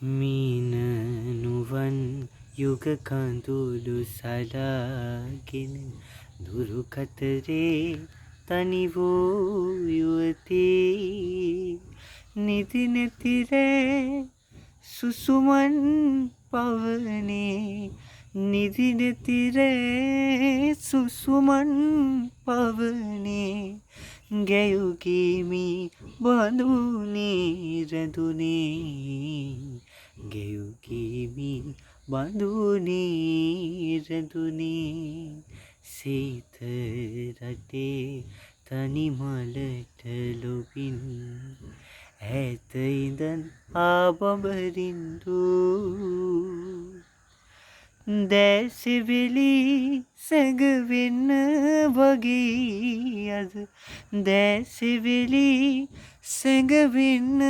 මීන නුවන් යුග කඳුළු සලාගෙන දුරු කතරේ තනි වූ යුවතී නිදි නැතිරේ සුසුමන් පවනේ නිදි නැතිරේ සුසුමන් පවනේ ගැයුගීමි බඳුනේ රැඳුනේ ගැයුගීමි බඳුනේ රැඳුනේ සීත රටේ තනි මලට ලොබින් ඈත ඉඳන් ආබඹරින්දු දැසිවිලි සැඟවෙන්න වගේ අද දැසිවිලි සැඟවෙන්න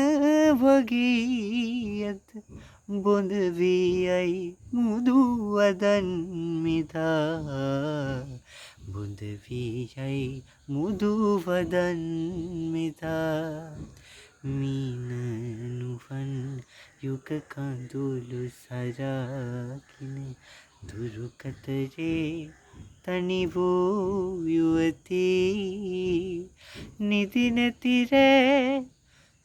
වගේ අද බොඳ වී මුදු වදන් මෙදා බොඳ වී මුදු වදන් මෙදා මීන නුවන් යුග කඳුළු සරාගෙන දුරු කතරේ තනි වූ යුවතී නිදි නැතිරේ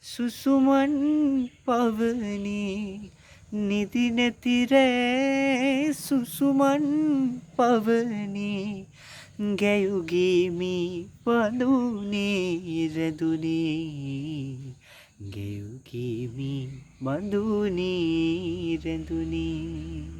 සුසුමන් පවනේ නිදි නැතිරේ සුසුමන් පවනේ ගැයුගීමි බඳුනේ රැඳුනේ ගැයුගීමි බඳුනේ රැඳුනේ